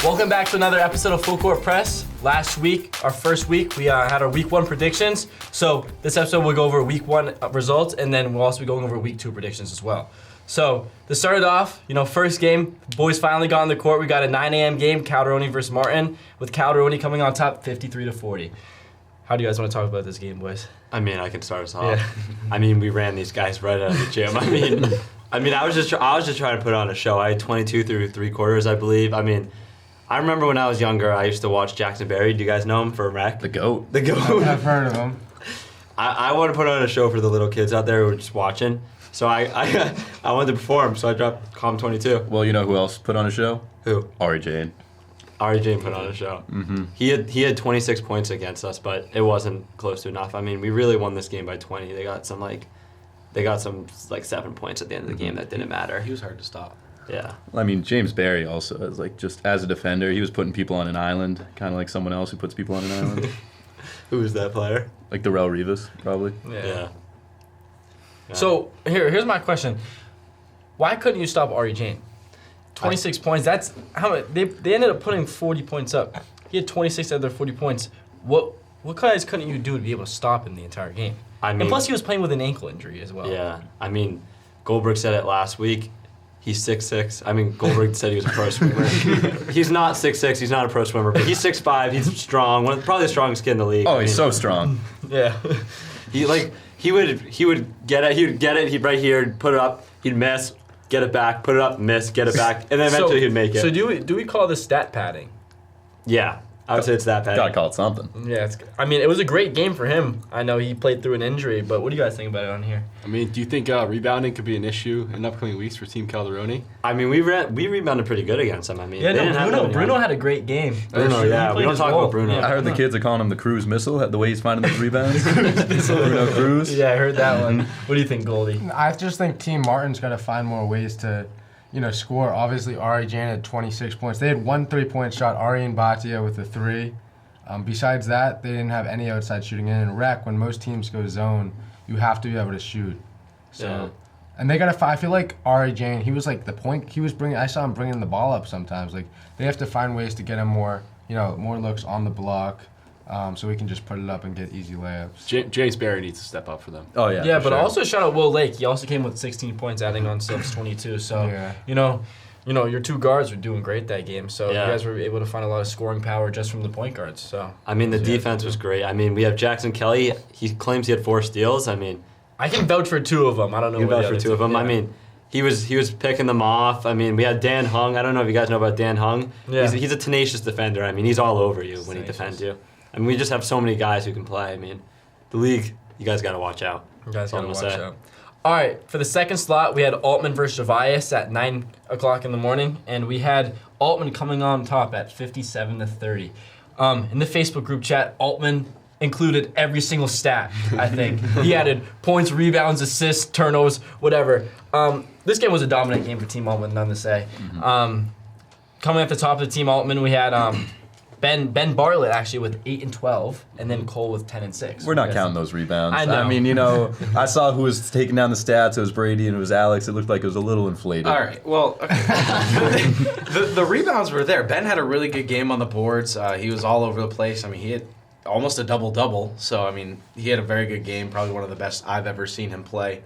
Welcome back to another episode of Full Court Press. Last week, our first week, we had our week 1 predictions. So this episode we'll go over week 1 results, and then we'll also be going over week 2 predictions as well. So to start it off, first game, boys finally got on the court. We got a 9 a.m. game, Calderoni versus Martin, with Calderoni coming on top 53-40. How do you guys want to talk about this game, boys? I mean, I can start us off. Yeah. We ran these guys right out of the gym. I was just trying to put on a show. I had 22 through 3 quarters, I believe. I remember when I was younger, I used to watch Jackson Berry. Do you guys know him for rec? The GOAT. The GOAT. I've heard of him. I want to put on a show for the little kids out there who are just watching. So I wanted to perform, so I dropped Calm 22. Well, you know who else put on a show? Who? Ari Jane. Ari Jane put on a show. Mm-hmm. He had 26 points against us, but it wasn't close to enough. We really won this game by 20. They got some 7 points at the end of the game that didn't matter. He was hard to stop. Yeah. James Barry also is just as a defender, he was putting people on an island, kind of like someone else who puts people on an island. Who is that player? Like Darrell Rivas, probably. Yeah. So here's my question. Why couldn't you stop Ari Jane? 26 points, that's how they ended up putting 40 points up. He had 26 out of their 40 points. What guys couldn't you do to be able to stop him the entire game? And plus he was playing with an ankle injury as well. Yeah. Goldberg said it last week. He's 6'6". Goldberg said he was a pro swimmer. He's not 6'6", he's not a pro swimmer, but he's 6'5", he's strong, probably the strongest kid in the league. Oh, he's so strong. Yeah. He would get it, he'd right here, put it up, he'd miss, get it back, put it up, miss, get it back, and then eventually he'd make it. So do we call this stat padding? Yeah, I would say it's that bad. Gotta call it something. Yeah, it was a great game for him. I know he played through an injury, but what do you guys think about it on here? Do you think rebounding could be an issue in upcoming weeks for Team Calderoni? We rebounded pretty good against them. Bruno had a great game. Bruno, yeah, we don't talk about Bruno. I heard the kids are calling him the Cruz missile, the way he's finding those rebounds. Bruno Cruz. Yeah, I heard that one. What do you think, Goldie? I just think Team Martin's got to find more ways to, score. Obviously, Ari Jane had 26 points. They had 1 3-point shot, Ari and Batia with the 3. Besides that, they didn't have any outside shooting. And in rec, when most teams go zone, you have to be able to shoot. So, yeah. And they got to. I feel like Ari Jane, he was the point. He was bringing. I saw him bringing the ball up sometimes. They have to find ways to get him more looks on the block, so we can just put it up and get easy layups. James Barry needs to step up for them. Oh yeah. Yeah, but sure. Also shout out Will Lake. He also came with 16 points, adding on subs 22. So your 2 guards were doing great that game. So you guys were able to find a lot of scoring power just from the point guards. So the defense was great. We have Jackson Kelly. He claims he had 4 steals. I can vouch for 2 of them. I don't know. You can vouch for 2 of them. Yeah. He was picking them off. We had Dan Hung. I don't know if you guys know about Dan Hung. Yeah. He's a tenacious defender. He's all over you when he defends you. We just have so many guys who can play. The league, you guys got to watch out. You guys got to watch say. out. All right, for the second slot, we had Altman versus Javias at 9 o'clock in the morning, and we had Altman coming on top at 57-30. In the Facebook group chat, Altman included every single stat, I think. He added points, rebounds, assists, turnovers, whatever. This game was a dominant game for Team Altman, none to say. Mm-hmm. Coming at the top of the Team Altman, we had Ben Bartlett actually with 8 and 12, and then Cole with 10 and 6. We're not counting those rebounds. I know. I saw who was taking down the stats. It was Brady and it was Alex. It looked like it was a little inflated. All right. Well, the rebounds were there. Ben had a really good game on the boards. He was all over the place. He had almost a double-double. So, he had a very good game. Probably one of the best I've ever seen him play.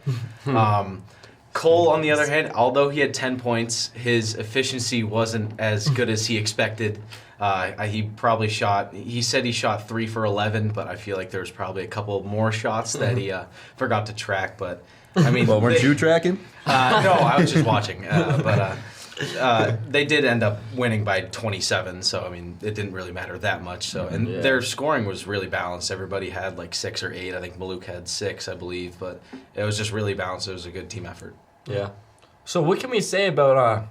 Cole, on the other hand, although he had 10 points, his efficiency wasn't as good as he expected. He said he shot 3 for 11, but I feel like there was probably a couple more shots that he forgot to track. But Well, weren't you tracking? No, I was just watching. But they did end up winning by 27, so it didn't really matter that much. So their scoring was really balanced. Everybody had 6 or 8. I think Maluk had 6, I believe, but it was just really balanced. It was a good team effort. Yeah. So what can we say about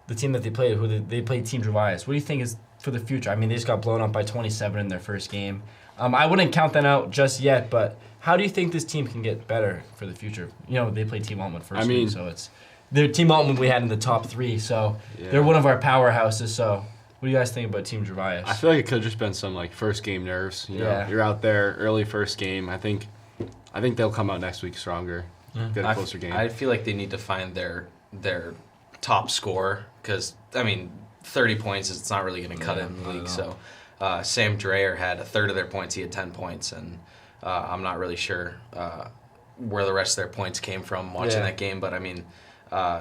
the team that they played? They played Team Javias. What do you think is for the future? They just got blown up by 27 in their first game. I wouldn't count that out just yet, but how do you think this team can get better for the future? They played Team Altman first week, so it's their Team Altman we had in the top 3, so they're one of our powerhouses. So what do you guys think about Team Javias? I feel like it could have just been some first game nerves. You're out there early first game. I think they'll come out next week stronger. Get a closer game. I feel like they need to find their top scorer because 30 points, it's not really going to cut it in the league. So Sam Dreyer had a third of their points. He had 10 points, and I'm not really sure where the rest of their points came from watching that game. But, I mean,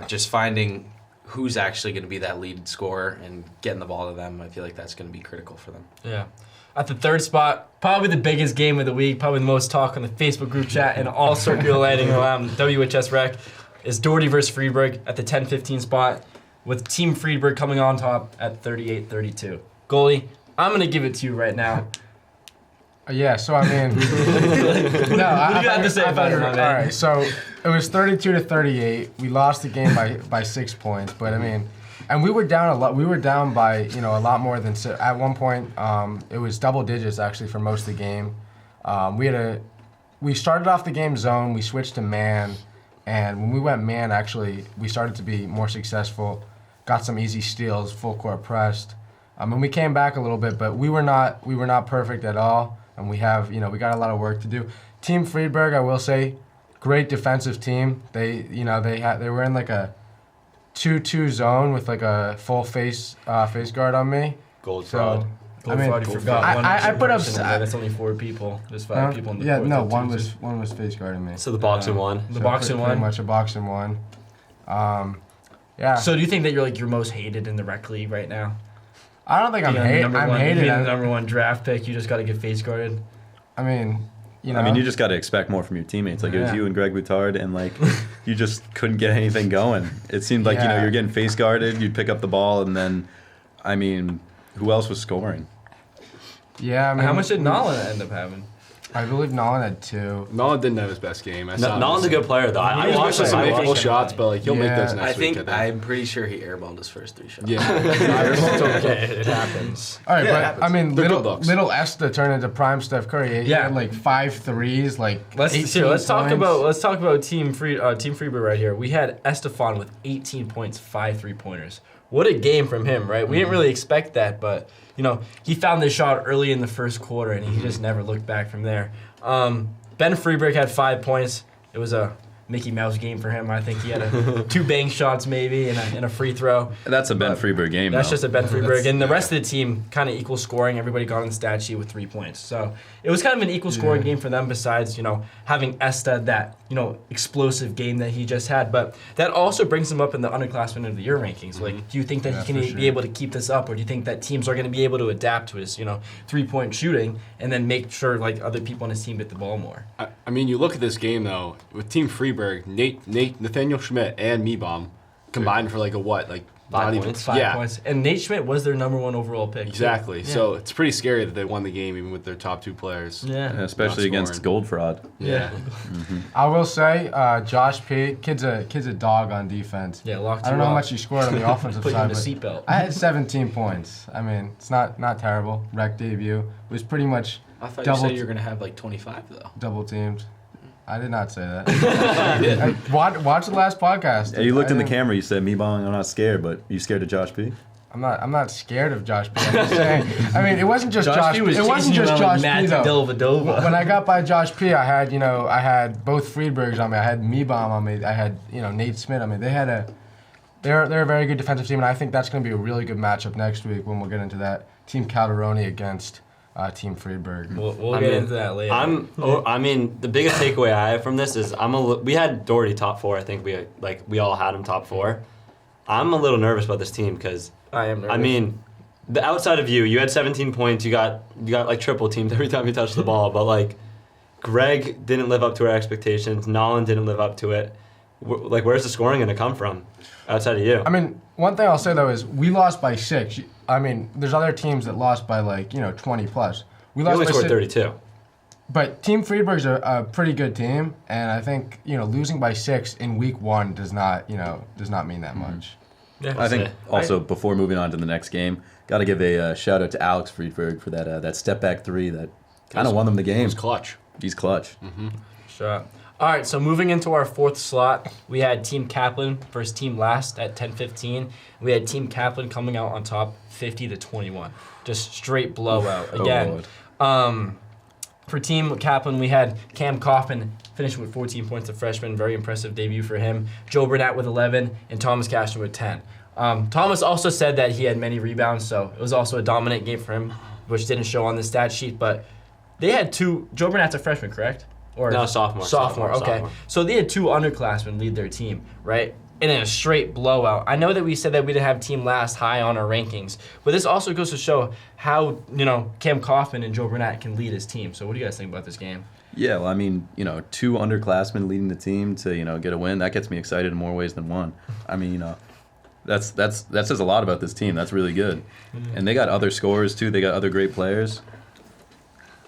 just finding who's actually going to be that lead scorer and getting the ball to them, I feel like that's going to be critical for them. Yeah. At the third spot, probably the biggest game of the week, probably the most talk on the Facebook group chat and all circulating around WHS Rec, is Doherty versus Friedberg at the 10-15 spot, with Team Friedberg coming on top at 38-32. Goalie, I'm going to give it to you right now. Yeah, so I mean, no, I You had to say about it, my man. All right, so it was 32-38. We lost the game by 6 points, but I mean, and we were down a lot. We were down by a lot more than at one point. It was double digits actually for most of the game. We started off the game zone. We switched to man, and when we went man, actually, we started to be more successful. Got some easy steals, full court pressed. And we came back a little bit, but we were not perfect at all. And we got a lot of work to do. Team Friedberg, I will say, great defensive team. They were in like a 2-2 zone with like a full face guard on me. Gold So fraud. I mean, I forgot one I put up. person, and that's only 4 people. There's 5 people in the Yeah, court. no, That's one was face guarding me. So the boxing one. The So boxing pretty one. much a boxing one. Yeah. So do you think that you're like your most hated in the rec league right now? I don't think I'm hated. I'm hated. Being the number 1 draft pick, you just got to get face guarded. I mean, you know. I mean, you just got to expect more from your teammates. Like, it was Yeah. you and Greg Boutard, and, like, you just couldn't get anything going. It seemed like, Yeah. you're getting face guarded, you'd pick up the ball, and then, I mean, who else was scoring? Yeah, I mean. How much did Nolan end up having? I believe Nolan had 2. Nolan didn't have his best game. I saw him Nolan's a miss good player, though. I He watched was him. I some watched full him shots, play. but like he'll make those Yeah. next I think week. I'm pretty sure he airballed his first 3 shots. Yeah, It's okay. It happens. All right, Yeah, it but happens. I mean, They're little good looks. little Esta turned into prime Steph Curry. He Yeah. had like 5 threes, like Let's 18 talk points. about Team Freeberg right here. We had Estefan with 18 points, 5 3-pointers. What a game from him, right? We didn't really expect that, but he found this shot early in the first quarter, and he just never looked back from there. Ben Freeberg had 5 points. It was a Mickey Mouse game for him. I think he had 2 bank shots maybe and a free throw. That's a Ben But Freeberg game, That's though. just a Ben Freeberg. And the rest of the team kind of equal scoring. Everybody got on the stat sheet with 3 points. So it was kind of an equal scoring game for them besides, having Esta, that, explosive game that he just had. But that also brings him up in the underclassmen of the year rankings. Like, do you think that Yeah, he can for be sure. able to keep this up? Or do you think that teams are going to be able to adapt to his, 3-point shooting and then make sure, like, other people on his team get the ball more? I mean, you look at this game though with Team Freeberg, Nathaniel Schmidt, and Meebom combined for like a what, like 5 not even points? 5 yeah, points. And Nate Schmidt was their number 1 overall pick. too. exactly. Yeah. So it's pretty scary that they won the game even with their top 2 players. Yeah. Especially Not against scoring. Gold Fraud. Yeah. I will say, Josh P. Kid's a dog on defense. Yeah, locked I don't you know how up. much he scored on the offensive Put you in side, the but seatbelt. I had 17 points. I mean, it's not terrible. Rec debut. It was pretty much I thought Double you said t- you were going to have like 25, though. double teamed. I did not say that. Watch the last podcast. Yeah, you looked I in the didn't- camera, you said, "Me-bong, I'm not scared," but you scared of Josh P? I'm not scared of Josh P. I'm just saying. I mean, it wasn't just Josh. P was It wasn't just Josh P. though. Dellavedova. When I got by Josh P, I had both Friedbergs on me. I had Meebom on me. I had Nate Smith on me. They're a very good defensive team, and I think that's going to be a really good matchup next week when we'll get into that. Team Calderoni against Team Friedberg. We'll I get mean, into that later. The biggest takeaway I have from this is we had Doherty top 4. I think we all had him top 4. I'm a little nervous about this team because I am nervous. I mean, the outside of you had 17 points. You got like triple teamed every time you touched the ball, but like Greg didn't live up to our expectations. Nolan didn't live up to it. Like, where's the scoring going to come from outside of you? I mean, one thing I'll say though is we lost by 6. I mean, there's other teams that lost by 20 plus. We You lost only by scored 6. 32. But Team Friedberg's a pretty good team, and I think losing by 6 in week 1 does not mean that much. yeah. I think say. also, before moving on to the next game, got to give a shout out to Alex Friedberg for that step back 3 that kind of won them the It game. was clutch. He's clutch. Sure. All right, so moving into our 4th slot, we had Team Kaplan versus Team Last at 10-15. We had Team Kaplan coming out on top 50-21. Just straight blowout. Oh, Again, Lord. for Team Kaplan, we had Cam Kaufman finishing with 14 points, a freshman. Very impressive debut for him. Joe Burnett with 11 and Thomas Cashman with 10. Thomas also said that he had many rebounds, so it was also a dominant game for him, which didn't show on the stat sheet. But they had two. Joe Burnett's a freshman, correct? Or No, sophomore. Sophomore. Okay. Sophomore. So they had two underclassmen lead their team, right? And in a straight blowout. I know that we said that we didn't have team last high on our rankings, but this also goes to show how Cam Kaufman and Joe Burnett can lead his team. So what do you guys think about this game? Yeah, well, I mean, two underclassmen leading the team to get a win, that gets me excited in more ways than one. I mean, that says a lot about this team. That's really good, and they got other scorers too. They got other great players.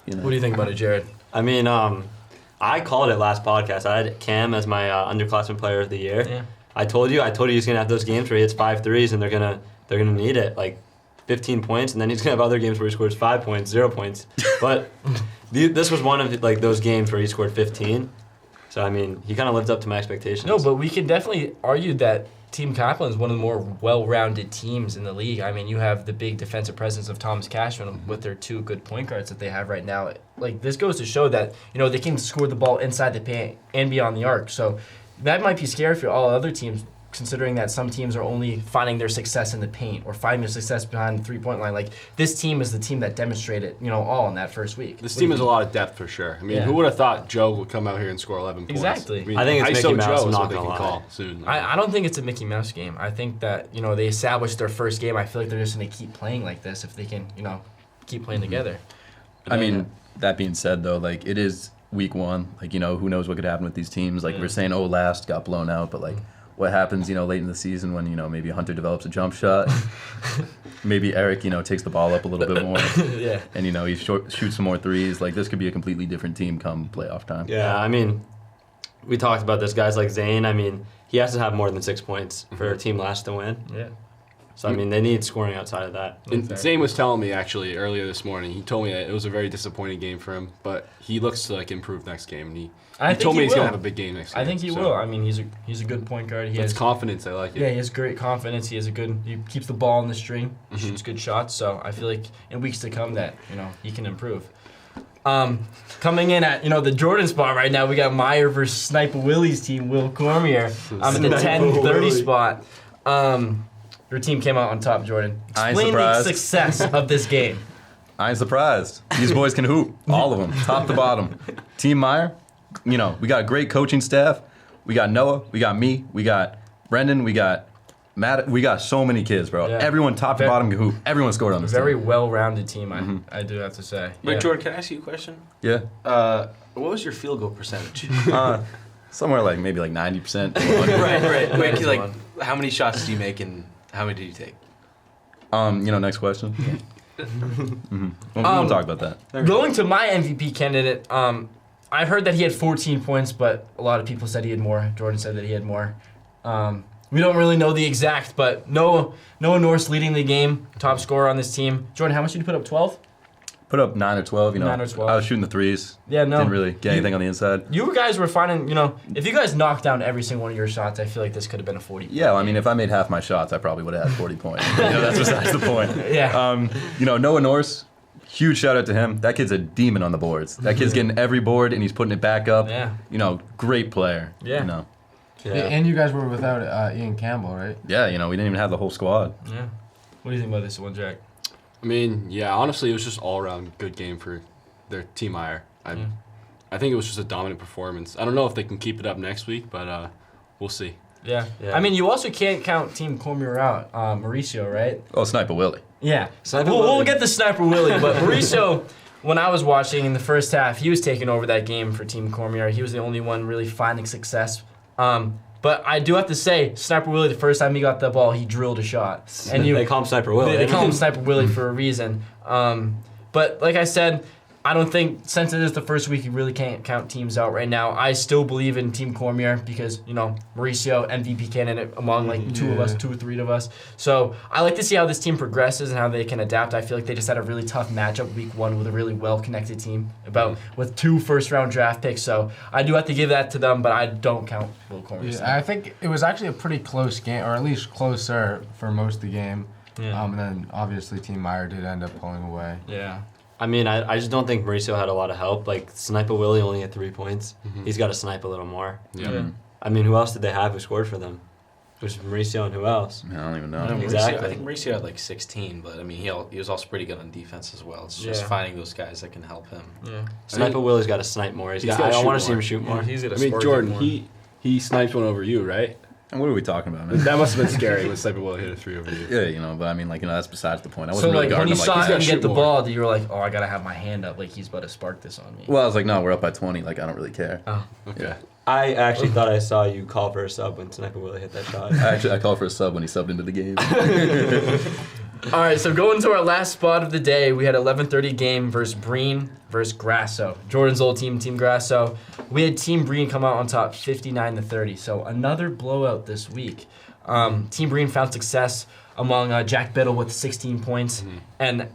What do you think about it, Jared? I mean, I called it last podcast. I had Cam as my underclassman player of the year. Yeah. I told you he's gonna have those games where he hits 5 threes and they're gonna need it, like 15 points, and then he's gonna have other games where he scores 5 points, 0 points. But this was one of like those games where he scored 15. So I mean, he kind of lived up to my expectations. No, but we can definitely argue that Team Kaplan is one of the more well-rounded teams in the league. I mean, you have the big defensive presence of Thomas Cashman with their two good point guards that they have right now. Like, this goes to show that, they can score the ball inside the paint and beyond the arc. So that might be scary for all other teams, considering that some teams are only finding their success in the paint or finding their success behind the three-point line. Like, this team is the team that demonstrated, all in that first week. This team has a lot of depth for sure. I mean, who would have thought Joe would come out here and score 11 points? Exactly. I mean, I think it's Mickey Mouse, Joe I'm is not what they gonna can lie. call soon. I don't think it's a Mickey Mouse game. I think that, they established their first game. I feel like they're just going to keep playing like this if they can, keep playing together. I mean, that being said, though, like, it is week one. Like, who knows what could happen with these teams. Like, we're saying, last got blown out, but, like, what happens, late in the season when, maybe Hunter develops a jump shot. Maybe Eric, takes the ball up a little bit more. Yeah. And, he shoots some more threes. Like, this could be a completely different team come playoff time. Yeah, I mean, we talked about this. Guys like Zane, I mean, he has to have more than 6 points for a team last to win. Yeah. So, I mean, they need scoring outside of that. And Zane was telling me actually earlier this morning. He told me that it was a very disappointing game for him, but he looks to like improve next game. And he told me he's gonna have a big game next game. I think he will. I mean, he's a good point guard. He It's has confidence. I like it. Yeah, he has great confidence. He keeps the ball on the string. He shoots good shots. So I feel like in weeks to come that he can improve. Coming in at the Jordan spot right now, we got Meyer versus Sniper Willie's team, Will Cormier. At the 10-30 spot. Your team came out on top, Jordan. I ain't Explain the surprised. success of this game. I ain't surprised. These boys can hoop. All of them, top to bottom. Team Meyer, we got a great coaching staff. We got Noah, we got me, we got Brendan, we got Matt. We got so many kids, bro. Yeah. Everyone top to bottom can hoop. Everyone scored on this Very team. well-rounded team, I do have to say. Wait, Yeah. Jordan, can I ask you a question? Yeah. What was your field goal percentage? Somewhere like maybe like 90%. right. Wait, Nice like, one. how many shots do you make and how many did you take? Next question. We won't talk about that. Going to my MVP candidate, I've heard that he had 14 points, but a lot of people said he had more. Jordan said that he had more. We don't really know the exact, but Noah Norse leading the game, top scorer on this team. Jordan, how much did you put up? 12? Put up 9 or 12. 9 or 12. I was shooting the threes. Yeah, no. Didn't really get anything on the inside. You guys were finding, if you guys knocked down every single one of your shots, I feel like this could have been a 40. Yeah, well, I mean, if I made half my shots, I probably would have had 40 points. That's besides the point. Yeah. Noah Norse, huge shout out to him. That kid's a demon on the boards. That kid's getting every board and he's putting it back up. Yeah. Great player. Yeah. Yeah. And you guys were without Ian Campbell, right? Yeah, we didn't even have the whole squad. Yeah. What do you think about this one, Jack? I mean, yeah, honestly, it was just all around good game for their team Meyer. I think it was just a dominant performance. I don't know if they can keep it up next week, but we'll see. Yeah. Yeah. I mean, you also can't count Team Cormier out, Mauricio, right? Oh, Sniper Willie. Yeah. Sniper we'll Willie. get the Sniper Willie, but Mauricio, when I was watching in the first half, he was taking over that game for Team Cormier. He was the only one really finding success. But I do have to say, Sniper Willie, the first time he got the ball, he drilled a shot. And They call him Sniper Willie. They call him Sniper Willie for a reason. But like I said, I don't think, since it is the first week, you really can't count teams out right now. I still believe in Team Cormier because, Mauricio, MVP candidate among like two or three of us. So I like to see how this team progresses and how they can adapt. I feel like they just had a really tough matchup week one with a really well-connected team with 2 first-round draft picks. So I do have to give that to them, but I don't count Will Cormier. Yeah, I think it was actually a pretty close game, or at least closer for most of the game. Yeah. And then obviously Team Meyer did end up pulling away. Yeah. I mean, I just don't think Mauricio had a lot of help. Like, Sniper Willie only had 3 points. He's got to snipe a little more. Yeah. I mean, who else did they have who scored for them? was Mauricio and who else? I don't even I know. know Exactly. I think Mauricio had like 16, but I mean, he was also pretty good on defense as well. It's just Yeah. finding those guys that can help him. Yeah. Sniper Willie's got to snipe more. He's I gotta want to shoot see him more. shoot more. He's gonna I mean, spark Jordan, it more. he sniped one over you, right? And what are we talking about, man? That must have been scary when Sniper Will hit a 3 over you. Yeah, you know, but I mean, like, you know, that's besides the point. I So wasn't really like when guarding you him saw like him that. shoot get the more. ball, you were like, oh, I gotta have my hand up, like he's about to spark this on me. Well, I was like, no, we're up by 20. Like, I don't really care. Okay. I actually thought I saw you call for a sub when Sniper Willie hit that shot. I called for a sub when he subbed into the game. All right, so going to our last spot of the day, we had 11:30 game versus Breen versus Grasso. Jordan's old team, Team Grasso. We had Team Breen come out on top, 59-30. So another blowout this week. Team Breen found success among Jack Biddle with 16 points and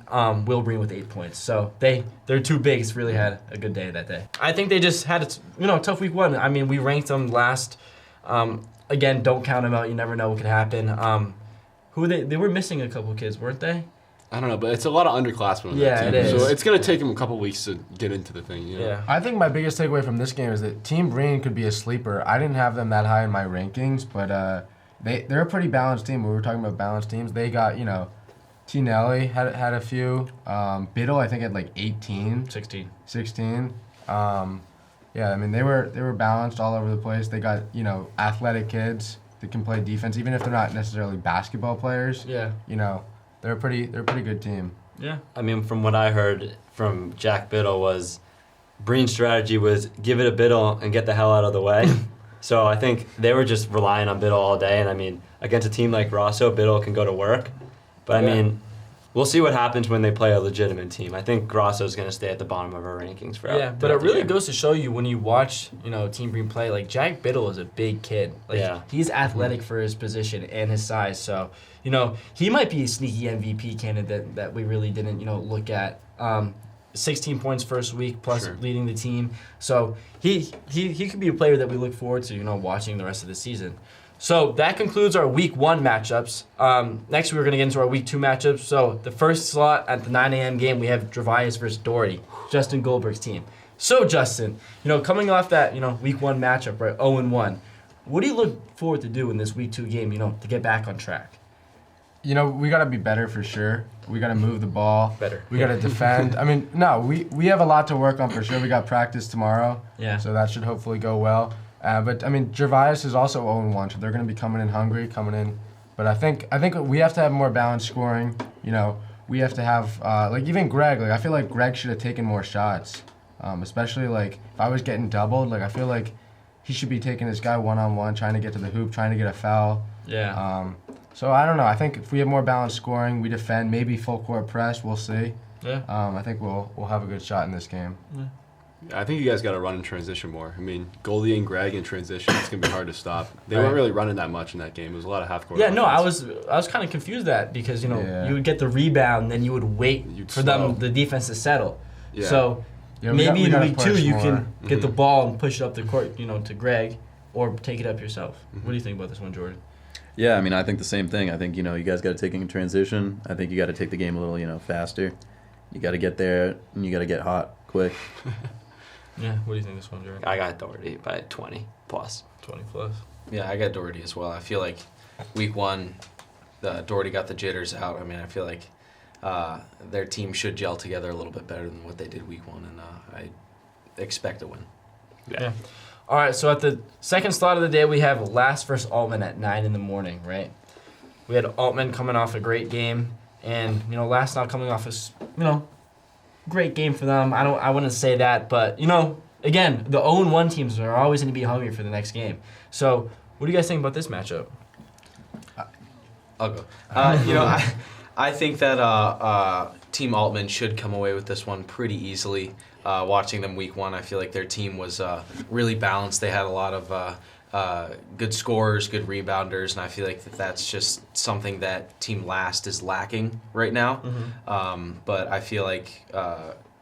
Will Breen with 8 points. So their two bigs really had a good day that day. I think they just had a tough week one. I mean, we ranked them last. Again, don't count them out. You never know what could happen. Who they were missing a couple kids, weren't they? I don't know, but it's a lot of underclassmen on Yeah, that team. it is. So it's going to take him a couple weeks to get into the thing. You know? Yeah. I think my biggest takeaway from this game is that Team Breen could be a sleeper. I didn't have them that high in my rankings, but they're a pretty balanced team. We were talking about balanced teams. They got, T. Nelly had a few. Biddle, I think, had like 18, 16. Yeah, I mean, they were balanced all over the place. They got, athletic kids that can play defense, even if they're not necessarily basketball players. Yeah. They're a pretty good team. Yeah. I mean, from what I heard from Jack Biddle was Breen's strategy was give it a Biddle and get the hell out of the way. So I think they were just relying on Biddle all day. And I mean, against a team like Rosso, Biddle can go to work. But I mean, we'll see what happens when they play a legitimate team. I think Grosso's going to stay at the bottom of our rankings for Yeah, but it really goes to show you when you watch, Team Breen play, like Jack Biddle is a big kid. Like he's athletic for his position and his size. So, he might be a sneaky MVP candidate that we really didn't, look at. 16 points first week plus leading the team. So he could be a player that we look forward to, watching the rest of the season. So that concludes our week 1 matchups. Next, we're going to get into our week 2 matchups. So the first slot at the 9 a.m. game, we have Gervais versus Doherty, Justin Goldberg's team. So Justin, coming off that, week 1 matchup, right, 0-1, what do you look forward to do in this week 2 game, to get back on track? We got to be better for sure. We got to move the ball. Better. We got to defend. I mean, no, we have a lot to work on for sure. We got practice tomorrow. Yeah. So that should hopefully go well. But, I mean, Gervais is also 0-1, so they're going to be coming in hungry, But I think we have to have more balanced scoring. We have to have, even Greg. I feel like Greg should have taken more shots, especially, if I was getting doubled. I feel like he should be taking this guy one-on-one, trying to get to the hoop, trying to get a foul. Yeah. So I don't know. I think if we have more balanced scoring, we defend, maybe full court press. We'll see. Yeah. I think we'll have a good shot in this game. I think you guys got to run in transition more. I mean, Goldie and Greg in transition, it's going to be hard to stop. They weren't really running that much in that game. It was a lot of half-court Yeah, no, I offense. was kind of confused that because, you would get the rebound, then you would wait You'd for slow. the defense to settle. Yeah. So Yeah, we maybe in gotta week 2 push you more. can get the ball and push it up the court, to Greg, or take it up yourself. What do you think about this one, Jordan? Yeah, I mean, I think the same thing. I think, you guys got to take it in transition. I think you got to take the game a little, faster. You got to get there, and you got to get hot quick. Yeah, what do you think this one, Jordan? I got Doherty by 20 plus. 20 plus. Yeah, I got Doherty as well. I feel like week 1, Doherty got the jitters out. I mean, I feel like their team should gel together a little bit better than what they did week 1, and I expect a win. Yeah. All right, so at the second slot of the day, we have Last versus Altman at 9 in the morning, right? We had Altman coming off a great game, and, Last not coming off a, great game for them. I wouldn't say that, but, again, the 0-1 teams are always going to be hungry for the next game. So what do you guys think about this matchup? I'll go. I think that Team Altman should come away with this one pretty easily. Watching them week 1, I feel like their team was really balanced. They had a lot of good scorers, good rebounders, and I feel like that's just something that Team Last is lacking right now. But I feel like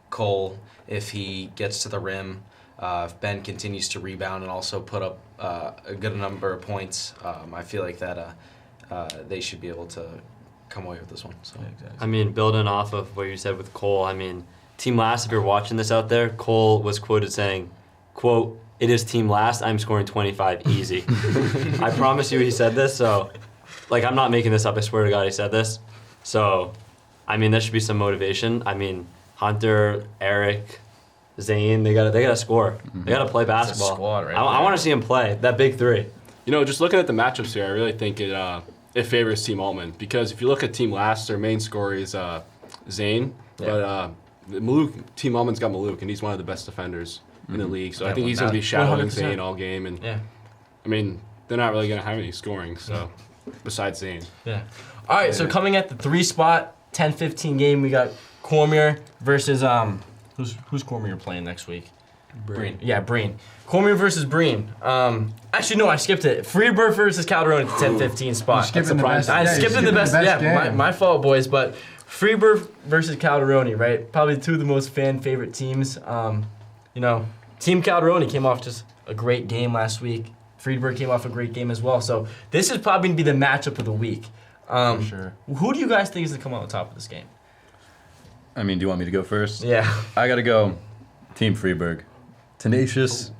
Cole, if he gets to the rim, if Ben continues to rebound and also put up a good number of points, I feel like that they should be able to come away with this one. So. Yeah, exactly. I mean, building off of what you said with Cole, I mean, Team Last, if you're watching this out there, Cole was quoted saying, quote, it is team last. I'm scoring 25 easy. I promise you he said this, so, like, I'm not making this up. I swear to God he said this. So, I mean, there should be some motivation. I mean, Hunter, Eric, Zane, they gotta score. They gotta play basketball. squad right I there. want to see him play. That big three. You know, just looking at the matchups here, I really think it favors Team Altman because if you look at Team Last, their main scorer is Zane, but Team Altman's got Maluk, and he's one of the best defenders in the league. So I Yeah, think he's well, going to be shadowing 100%. Zane all game, and Yeah. I mean they're not really going to have any scoring. So besides Zane, Yeah. All right, so coming at the 3 spot, 10-15 game, we got Cormier versus who's Cormier playing next week? Breen. Yeah, Breen. Cormier versus Breen. Actually, no, I skipped it. Freeburg versus Calderoni at the 10-15 spot. Skipping the best. I yeah, skipped you're the best. Yeah, game. my fault, boys. But Freeburg versus Calderoni, right? Probably 2 of the most fan favorite teams. You know, Team Calderoni came off just a great game last week. Freeburg came off a great game as well. So this is probably gonna be the matchup of the week. For sure. Who do you guys think is gonna come out on top of this game? I mean, do you want me to go first? Yeah. I gotta go Team Freeburg. Tenacious.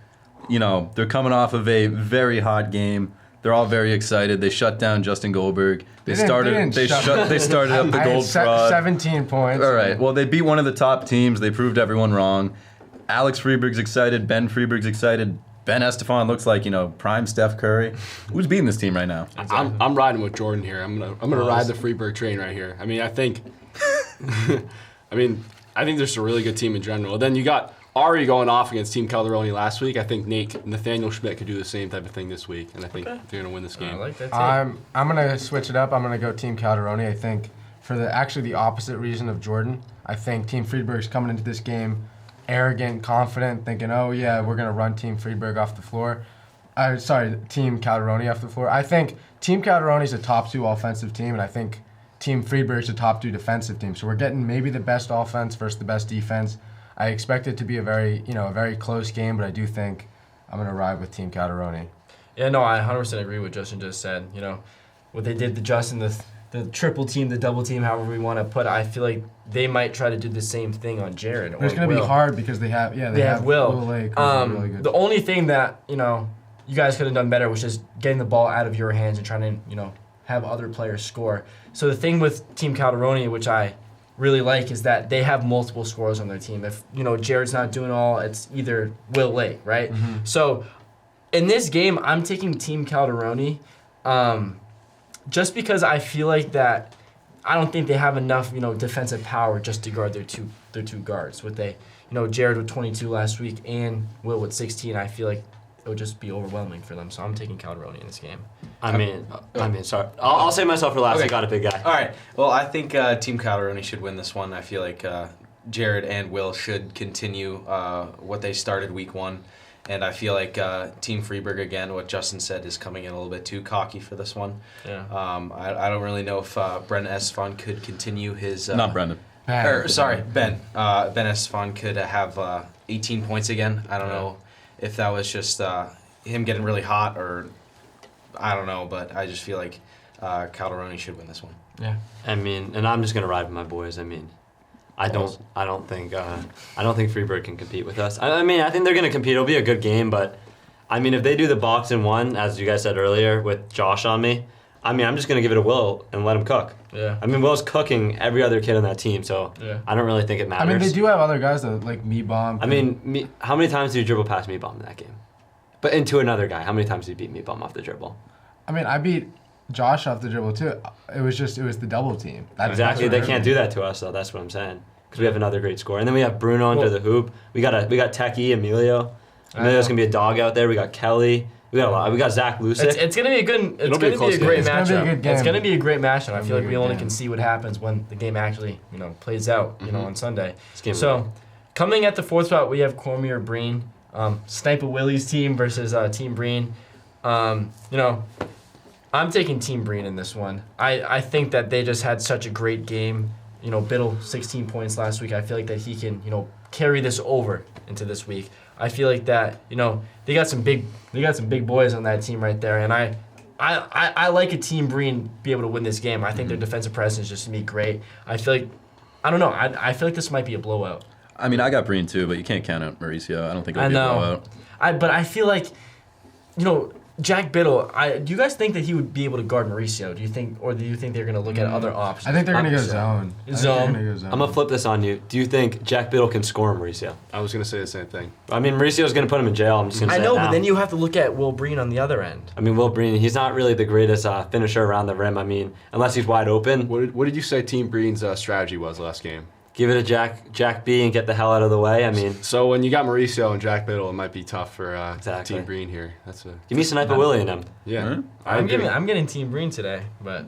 You know, they're coming off of a very hot game. They're all very excited. They shut down Justin Goldberg. They started up the I had gold fraud. 17 points. All right. Well, they beat one of the top teams. They proved everyone wrong. Alex Freeburg's excited. Ben Freeburg's excited. Ben Estefan looks like, you know, prime Steph Curry. Who's beating this team right now? I'm riding with Jordan here. I'm gonna ride the Freeburg train right here. I mean, I think there's a really good team in general. Then you got Ari going off against Team Calderoni last week. I think Nathaniel Schmidt could do the same type of thing this week, and I think they're gonna win this I game. like that. I'm gonna switch it up. I'm gonna go Team Calderoni. I think for the opposite reason of Jordan. I think Team Freeburg's coming into this game arrogant, confident, thinking, oh yeah, we're gonna run Team Freeburg off the floor. Team Calderoni off the floor. I think Team Calderoni's a top 2 offensive team, and I think Team Freeburg's a top 2 defensive team. So we're getting maybe the best offense versus the best defense. I expect it to be a very close game, but I do think I'm gonna ride with Team Calderoni. Yeah, no, I 100% agree with what Justin just said. You know, what they did to Justin, the triple team, the double team, however we want to put it, I feel like they might try to do the same thing on Jared. But it's gonna be hard because they have Will. Lake, who's a really good. The only thing that, you know, you guys could have done better was just getting the ball out of your hands and trying to, you know, have other players score. So the thing with Team Calderoni, which I really like, is that they have multiple scorers on their team. If, you know, Jared's not doing all, it's either Will Lake, right? Mm-hmm. So in this game, I'm taking Team Calderoni just because I feel like that I don't think they have enough, you know, defensive power just to guard their two guards. Jared with 22 last week and Will with 16, I feel like it would just be overwhelming for them. So I'm taking Calderoni in this game. I mean, sorry. I'll save myself for last. Okay. I got a big guy. All right. Well, I think Team Calderoni should win this one. I feel like Jared and Will should continue what they started week 1. And I feel like Team Freeburg, again, what Justin said, is coming in a little bit too cocky for this one. Yeah. I don't really know if Brendan Estefan could continue his... Not Brendan. Ben. Ben Estefan could have 18 points again. I don't know if that was just him getting really hot or... I don't know, but I just feel like Calderoni should win this one. Yeah. I mean, and I'm just gonna ride with my boys. I mean, I don't think Freeburg can compete with us. I mean, I think they're gonna compete. It'll be a good game, but I mean, if they do the box and one, as you guys said earlier, with Josh on me, I mean, I'm just gonna give it to Will and let him cook. Yeah. I mean, Will's cooking every other kid on that team, so I don't really think it matters. I mean, they do have other guys that like Meebomb. I mean, how many times did you dribble past Meebomb in that game? But into another guy, how many times did you beat Meebomb off the dribble? I mean, I beat Josh off the dribble too. It was the double team. Exactly, they can't do that to us, though. That's what I'm saying. Because we have another great scorer, and then we have Bruno under the hoop. We got Techie, Emilio. Emilio's gonna be a dog out there. We got Kelly. We got a lot. We got Zach Lusick. It's gonna be a good. It's be a gonna be close a game. great It's gonna be a matchup. good game. It's gonna be a great matchup. I It's feel gonna like be we a good only game. can see what happens when the game actually, you know, plays out. You know, on Sunday. game So, coming at the 4th spot, we have Cormier Breen, Sniper Willie's team versus Team Breen. You know, I'm taking Team Breen in this one. I think that they just had such a great game. You know, Biddle 16 points last week. I feel like that he can, you know, carry this over into this week. I feel like that, you know, they got some big boys on that team right there, and I like a Team Breen be able to win this game. I think their defensive presence is just gonna be great. I feel like, I don't know, I feel like this might be a blowout. I mean, I got Breen too, but you can't count out Mauricio. I don't think it'll I be a know. blowout. But I feel like, Jack Biddle. Do you guys think that he would be able to guard Mauricio? Do you think they're going to look at other options? I think they're gonna go Options. zone. I think Zone. they're gonna go zone. I'm gonna flip this on you. Do you think Jack Biddle can score Mauricio? I was gonna say the same thing. I mean, Mauricio's gonna put him in jail. I'm just gonna say I know, it now. but then you have to look at Will Breen on the other end. I mean, Will Breen, he's not really the greatest finisher around the rim. I mean, unless he's wide open. What did you say Team Breen's strategy was last game? Give it to Jack B and get the hell out of the way. I mean, So when you got Mauricio and Jack Biddle, it might be tough for Exactly. Team Breen here. That's a give me Sniper Willie in him. yeah. Alright. I'm getting Team Breen today, but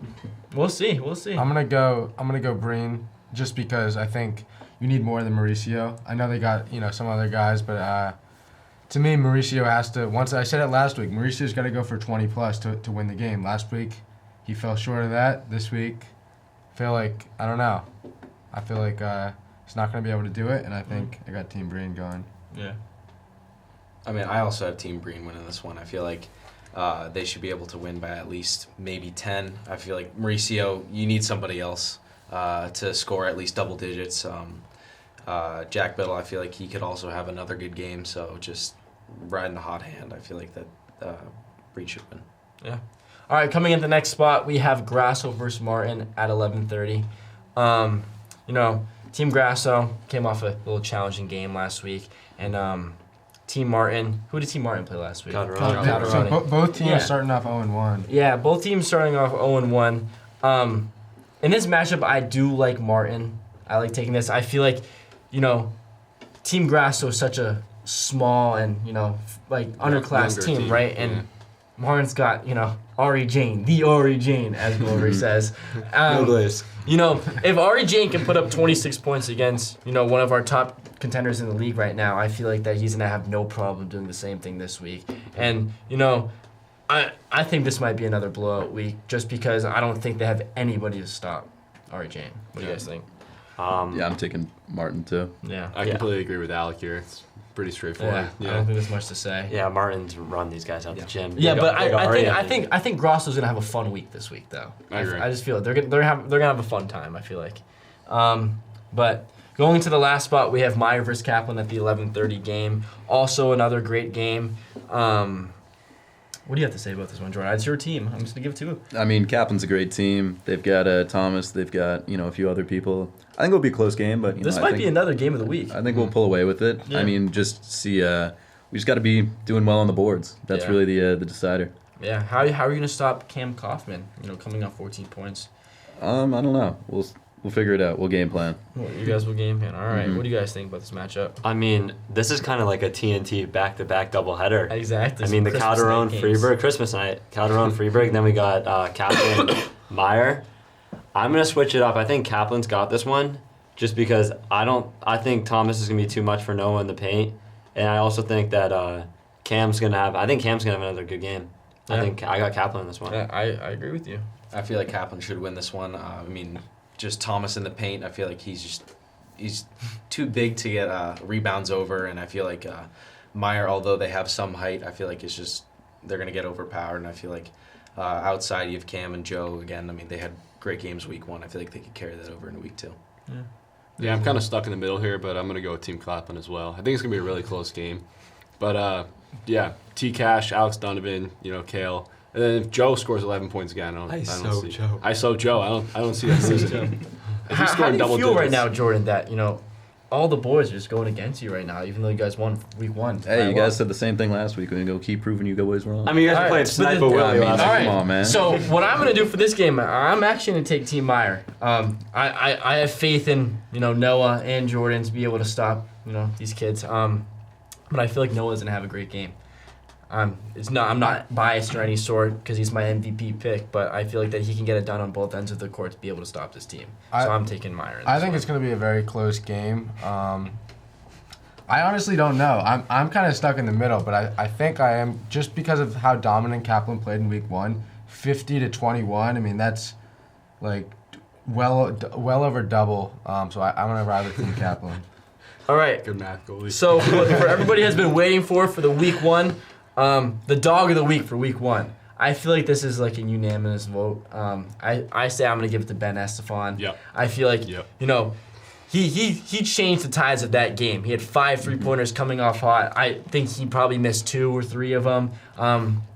we'll see. I'm gonna go Breen just because I think you need more than Mauricio. I know they got some other guys, but to me Mauricio has to. Once I said it last week, Mauricio's got to go for 20 plus to win the game. Last week he fell short of that. This week, I don't know. I feel like he's not gonna be able to do it, and I think I got Team Breen going. Yeah. I mean, I also have Team Breen winning this one. I feel like they should be able to win by at least maybe 10. I feel like Mauricio, you need somebody else to score at least double digits. Jack Biddle, I feel like he could also have another good game. So just riding the hot hand, I feel like that Breen should win. Yeah. All right, coming in the next spot, we have Grasso versus Martin at 11:30. Team Grasso came off a little challenging game last week, and Team Martin. Who did Team Martin play last week? Calderoni. Calderoni. So both teams Yeah. starting off 0-1. Yeah, both teams starting off 0-1. In this matchup, I do like Martin. I like taking this. I feel like, Team Grasso is such a small and, underclass Younger team, right? And yeah. Martin's got, Ari Jane, the Ari Jane, as Glory says. No glaze. If Ari Jane can put up 26 points against, one of our top contenders in the league right now, I feel like that he's going to have no problem doing the same thing this week. And, I think this might be another blowout week just because I don't think they have anybody to stop Ari Jane. What do you guys think? Yeah, I'm taking Martin too. Yeah. I completely agree with Alec here. It's pretty straightforward. I don't think there's much to say. Yeah, Martin's run these guys out the gym. Yeah, Big- but big I Ari, think Grosso's gonna have a fun week this week, though. I agree. I just feel like they're gonna have a fun time. I feel like, but going into the last spot, we have Meyer versus Kaplan at the 11:30 game. Also another great game. What do you have to say about this one, Jordan? It's your team. I'm just gonna give it to you. I mean, Kaplan's a great team. They've got Thomas. They've got a few other people. I think it'll be a close game, but This I might think, be another game of the week. I think we'll pull away with it. Yeah. I mean, just see. We just got to be doing well on the boards. That's Yeah. really the decider. Yeah. How are you gonna stop Cam Kaufman? Coming off 14 points. I don't know. We'll figure it out. We'll game plan. Well, you guys will game plan. All right. What do you guys think about this matchup? I mean, this is kind of like a TNT back-to-back doubleheader. Exactly. I mean, the Christmas Calderon night games. Freeburg Christmas night, Calderon Freeburg. Then we got Kaplan Meyer. I'm gonna switch it up. I think Kaplan's got this one, just because I think Thomas is gonna be too much for Noah in the paint, and I also think that Cam's gonna have. I think Cam's gonna have another good game. Yeah. I think I got Kaplan in this one. Yeah, I agree with you. I feel like Kaplan should win this one. Just Thomas in the paint. I feel like he's too big to get rebounds over, and I feel like Meyer, although they have some height, I feel like it's just they're gonna get overpowered. And I feel like outside you have Cam and Joe again. I mean, they had great games week one. I feel like they could carry that over into week two. Yeah, I'm kind of stuck in the middle here, but I'm going to go with Team Kaplan as well. I think it's going to be a really close game. But, T Cash, Alex Donovan, Kale. And then if Joe scores 11 points again, I don't see Joe. ISO Joe. I don't see that losing. If he's How scoring do you double feel right digits- now, Jordan, that, all the boys are just going against you right now, even though you guys won week one? Hey, you guys said the same thing last week. We're gonna go keep proving you boys wrong. I mean, you guys All are right, playing but Sniper then- Willie I mean, last all come right. on, man. So what I'm gonna do for this game, I'm actually gonna take Team Meyer. I have faith in Noah and Jordan to be able to stop these kids. But I feel like Noah's gonna have a great game. I'm not biased or any sort because he's my MVP pick, but I feel like that he can get it done on both ends of the court to be able to stop this team. So I'm taking Meyer. I think it's going to be a very close game. I honestly don't know. I'm kind of stuck in the middle, but I think I am just because of how dominant Kaplan played in week one, 50-21. I mean, that's like well over double. So I'm going to ride with Team Kaplan. All right. Good math, goalie. So for everybody has been waiting for the week one, the dog of the week for week one. I feel like this is like a unanimous vote. I say I'm gonna give it to Ben Estefan. Yep. I feel like Yep. he changed the tides of that game. He had 5 3-pointers coming off hot. I think he probably missed 2 or 3 of them.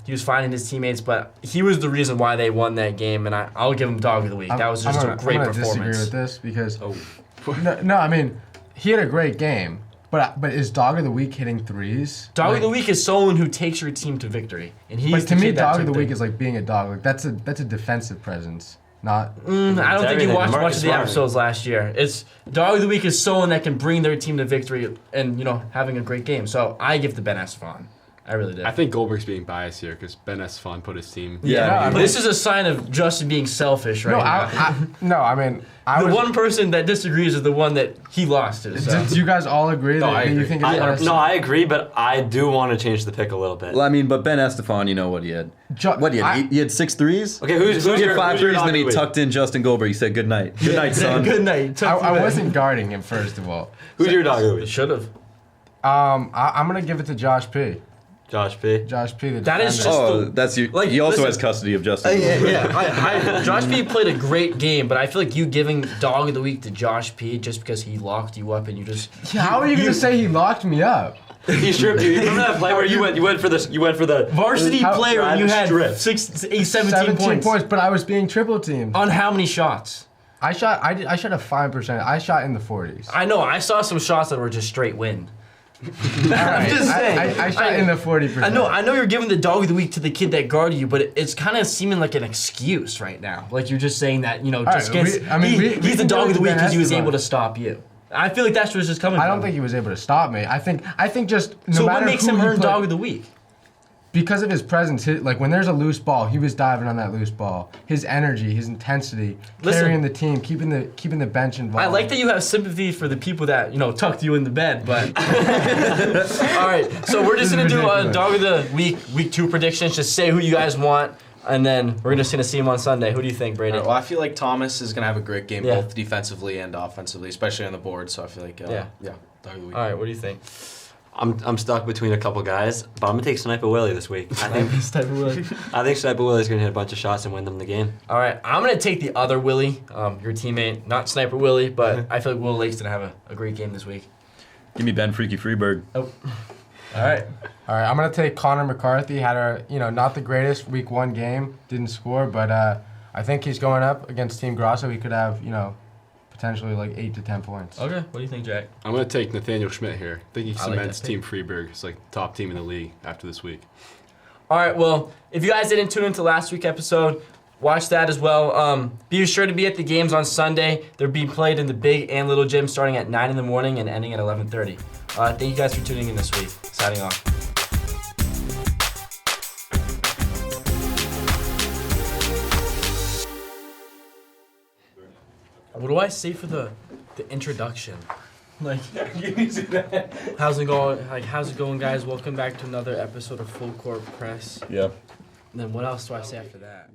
He was finding his teammates, but he was the reason why they won that game, and I'll give him dog of the week. That was just a great I'm gonna performance. disagree with this because no, I mean he had a great game, but is dog of the week hitting threes? Dog of the week is someone who takes your team to victory, and he's But the to me, kid that dog took of the week them. is like being a dog. Like that's a defensive presence, not. I don't think you everything. watched much Marcus of the Smart. episodes last year. It's dog of the week is someone that can bring their team to victory and having a great game. So I give the Ben Estefan. I really did. I think Goldberg's being biased here because Ben Estefan put his team. Yeah, I But mean- this is a sign of Justin being selfish right now. I mean, I The was. one person that disagrees is the one that he lost to. So. Do you guys all agree that I you agree. think it's less? No, I agree, but I do want to change the pick a little bit. Well, I mean, but Ben Estefan, you know what he had? What he had? He had 6 threes. Okay, who's He had your 5 who's your threes, and then dog he of the week? tucked in Justin Goldberg. He said, "Good night, good night, son." Good night. I wasn't guarding him first of all. Who's your dog of the week? Should have. I'm gonna give it to Josh P. Josh P. Josh P. The That is defender. just- Oh, that's you. Like, he also listen. has custody of Justin. Yeah. Josh P played a great game, but I feel like you giving dog of the week to Josh P just because he locked you up and you just. How are you gonna say he locked me up? He stripped you. You remember that play where you went for the Varsity How- player, and you had Strip. 17 points. but I was being triple teamed. On how many shots? I shot a 5%. I shot in the 40s. I know. I saw some shots that were just straight wind. I'm just saying. I shot in the 40%. I know you're giving the dog of the week to the kid that guarded you, but it's kind of seeming like an excuse right now. Like you're just saying that, just right, gets, we he's the can dog go of the to week Ben because he was Esteban. able to stop you. I feel like that's where it's just coming I from. don't think he was able to stop me. I think just no So matter what makes who him he earn put- dog of the week? because of his presence. Like when there's a loose ball, he was diving on that loose ball. His energy, his intensity, Listen. carrying the team, keeping the bench involved. I like that you have sympathy for the people that tucked you in the bed, but all right. So we're just This is gonna do ridiculous. dog of the week 2 predictions. Just say who you guys want, and then we're just gonna see him on Sunday. Who do you think, Brady? Well, I feel like Thomas is gonna have a great game Yeah. both defensively and offensively, especially on the board. So I feel like Yeah. dog of the week. All right. What do you think? I'm stuck between a couple guys, but I'm gonna take Sniper Willie this week. I think This type of Willie. I think Sniper Willie's gonna hit a bunch of shots and win them the game. All right, I'm gonna take the other Willie, your teammate, not Sniper Willie, but I feel like Will Lake's gonna have a great game this week. Give me Ben Freaky Freeberg. Oh, all right. All right, I'm gonna take Connor McCarthy. Had not the greatest week 1 game, didn't score, but I think he's going up against Team Grosso. He could have potentially like 8 to 10 points. Okay. What do you think, Jack? I'm going to take Nathaniel Schmidt here. I think he I like cements that Team Freeburg. It's like top team in the league after this week. All right. Well, if you guys didn't tune into last week's episode, watch that as well. Be sure to be at the games on Sunday. They're being played in the big and little gym, starting at 9 in the morning and ending at 11:30. Thank you guys for tuning in this week. Signing off. What do I say for the introduction? Like, how's it going? How's it going, guys? Welcome back to another episode of Full Court Press. Yeah. And then what else do I say after that?